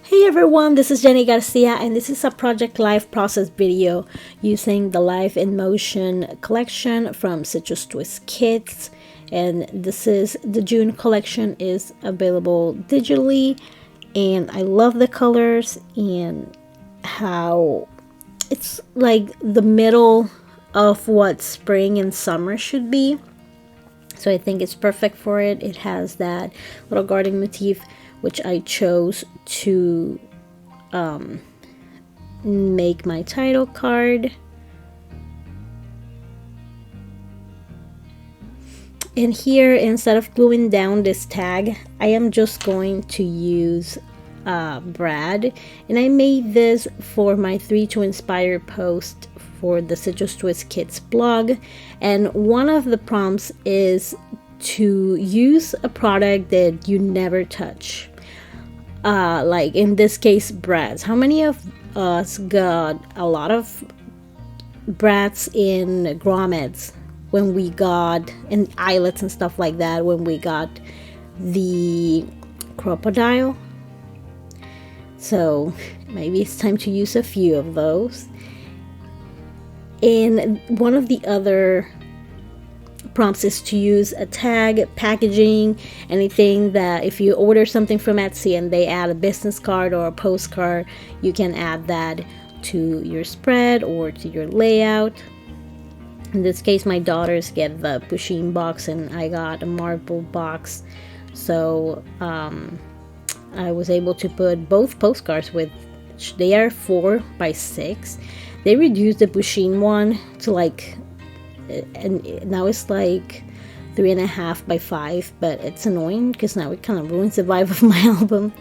Hey everyone, this is Jenny Garcia and this is a Project Life process video using the Life in Motion collection from Citrus Twist Kits. And this is the June collection, is available digitally, and I love the colors and how it's like the middle of what spring and summer should be. So I think it's perfect for it. It has that little garden motif, which I chose to make my title card. And here, instead of gluing down this tag, I am just going to use Brad. And I made this for my 3 to Inspire post for the Citrus Twist Kits blog. And one of the prompts is to use a product that you never touch. Like in this case, brads. How many of us got a lot of brads in grommets when we got, and eyelets and stuff like that, when we got the crocodile? So maybe it's time to use a few of those. And one of the other prompts is to use a tag, packaging, anything that if you order something from Etsy and they add a business card or a postcard, you can add that to your spread or to your layout. In this case, my daughters get the pusheen box and I got a marble box, so I was able to put both postcards with, they are 4x6. They reduced the pusheen one to like, and now it's like 3.5x5, but it's annoying because now it kind of ruins the vibe of my album.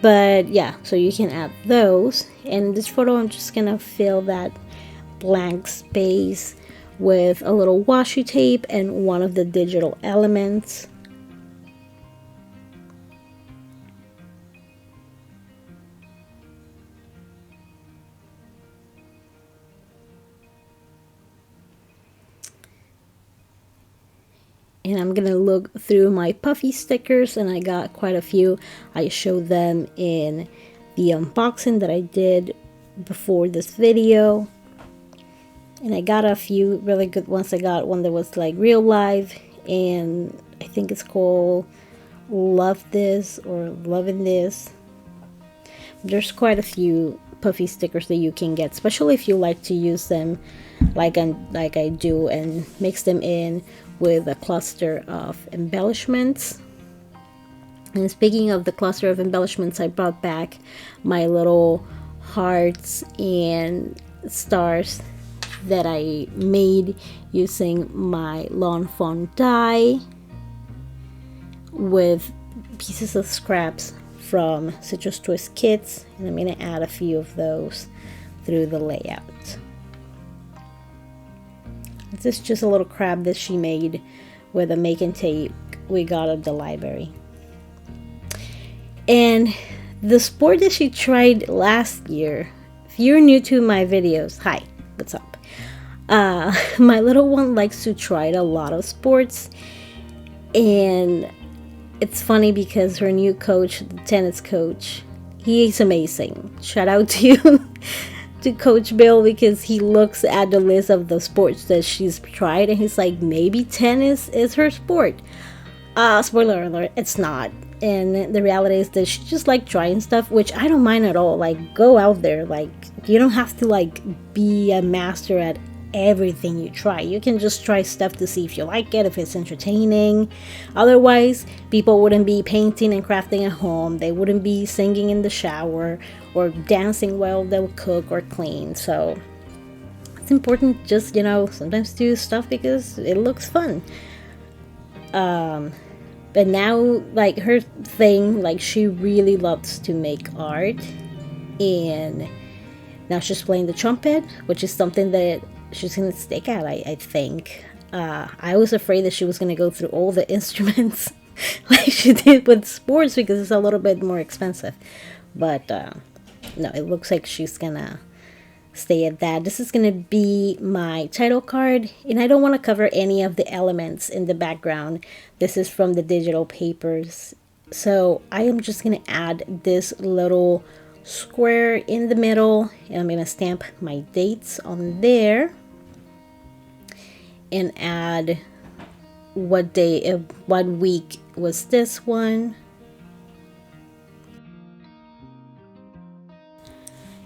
But yeah, so you can add those. And this photo, I'm just gonna fill that blank space with a little washi tape and one of the digital elements. And I'm gonna look through my puffy stickers, and I got quite a few. I showed them in the unboxing that I did before this video. And I got a few really good ones. I got one that was like real life, and I think it's called Love This or Loving This. There's quite a few puffy stickers that you can get, especially if you like to use them like I do, and mix them in with a cluster of embellishments. And speaking of the cluster of embellishments, I brought back my little hearts and stars that I made using my Lawn Fawn die with pieces of scraps from Citrus Twist Kits, and I'm going to add a few of those through the layout. This is just a little crab that she made with a make and take we got at the library. And the sport that she tried last year, if you're new to my videos, hi, what's up? My little one likes to try a lot of sports, and it's funny because her new coach, the tennis coach, he's amazing. Shout out to you. To Coach Bill, because he looks at the list of the sports that she's tried and he's like, maybe tennis is her sport. Spoiler alert, it's not. And the reality is that she just like trying stuff, which I don't mind at all. Like, go out there. Like, you don't have to like be a master at everything you try. You can just try stuff to see if you like it, if it's entertaining. Otherwise, people wouldn't be painting and crafting at home. They wouldn't be singing in the shower or dancing while they'll cook or clean. So it's important just, sometimes do stuff because it looks fun. But now, like, her thing, like, she really loves to make art, and now she's playing the trumpet, which is something that she's gonna stick at, I think. I was afraid that she was gonna go through all the instruments like she did with sports because it's a little bit more expensive. But no, it looks like she's gonna stay at that. This is gonna be my title card, and I don't want to cover any of the elements in the background. This is from the digital papers So I am just going to add this little square in the middle, and I'm going to stamp my dates on there and add what day of what week was this one.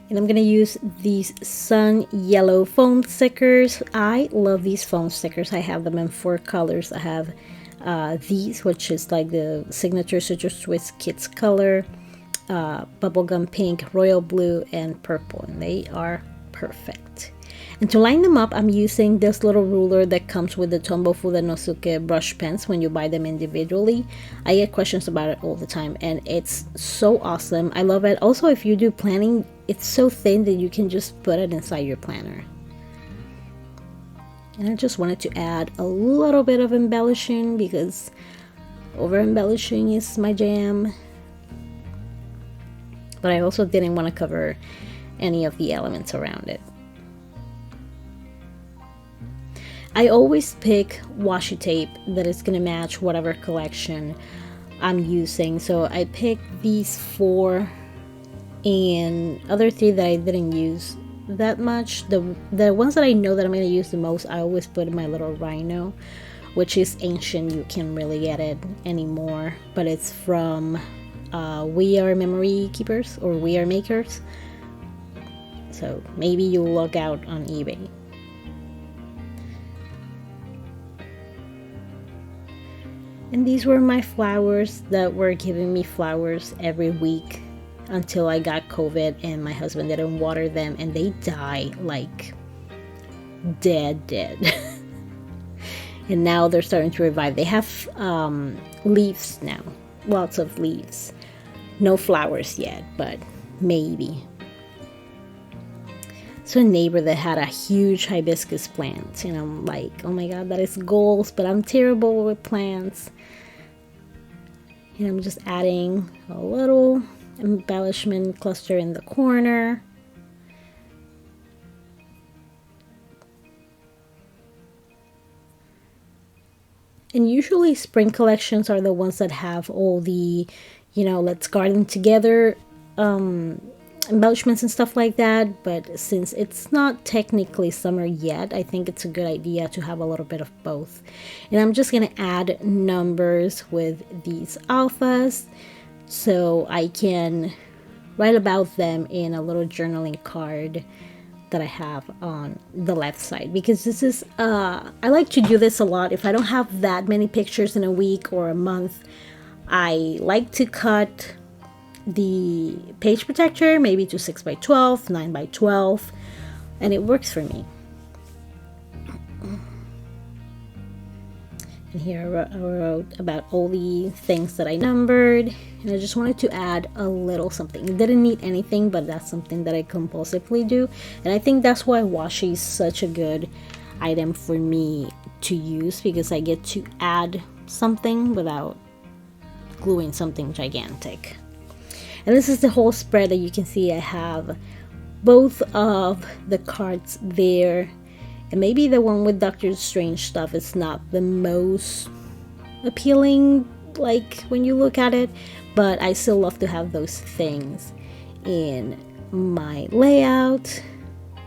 And I'm going to use these sun yellow foam stickers. I love these foam stickers. I have them in 4 colors. I have these, which is like the signature Citrus Swiss Kids color, bubblegum pink, royal blue, and purple. And they are perfect. And to line them up, I'm using this little ruler that comes with the Tombow Fudenosuke brush pens when you buy them individually. I get questions about it all the time, and it's so awesome. I love it. Also, if you do planning, it's so thin that you can just put it inside your planner. And I just wanted to add a little bit of embellishing because over embellishing is my jam. But I also didn't want to cover any of the elements around it. I always pick washi tape that is going to match whatever collection I'm using. So I picked these 4 and other 3 that I didn't use that much. The ones that I know that I'm going to use the most, I always put in my little rhino, which is ancient. You can't really get it anymore, but it's from We Are Memory Keepers or We Are Makers. So maybe you'll look out on eBay. And these were my flowers that were giving me flowers every week until I got COVID and my husband didn't water them and they die like dead. And now they're starting to revive. They have leaves now, lots of leaves. No flowers yet, but maybe. So a neighbor that had a huge hibiscus plant, and I'm like, oh my god, that is goals, but I'm terrible with plants. And I'm just adding a little embellishment cluster in the corner. And usually spring collections are the ones that have all the, let's garden together embellishments and stuff like that. But since it's not technically summer yet, I think it's a good idea to have a little bit of both. And I'm just going to add numbers with these alphas so I can write about them in a little journaling card that I have on the left side, because this is I like to do this a lot. If I don't have that many pictures in a week or a month, I like to cut the page protector maybe to 6x12, 9x12, and it works for me. And here I wrote about all the things that I numbered, and I just wanted to add a little something. It didn't need anything, but that's something that I compulsively do, and I think that's why washi is such a good item for me to use, because I get to add something without gluing something gigantic. And this is the whole spread that you can see. I have both of the cards there. And maybe the one with Doctor Strange stuff is not the most appealing, like, when you look at it. But I still love to have those things in my layout.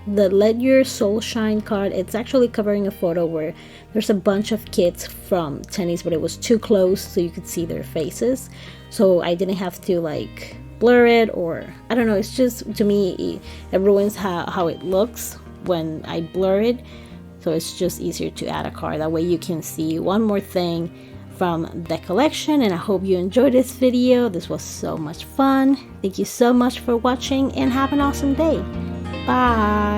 The Let Your Soul Shine card, it's actually covering a photo where there's a bunch of kids from tennis, but it was too close so you could see their faces. So I didn't have to, like, blur it, or I don't know, it's just, to me, it ruins how it looks when I blur it. So it's just easier to add a card. That way you can see one more thing from the collection. And I hope you enjoyed this video. This was so much fun. Thank you so much for watching, and have an awesome day. Bye.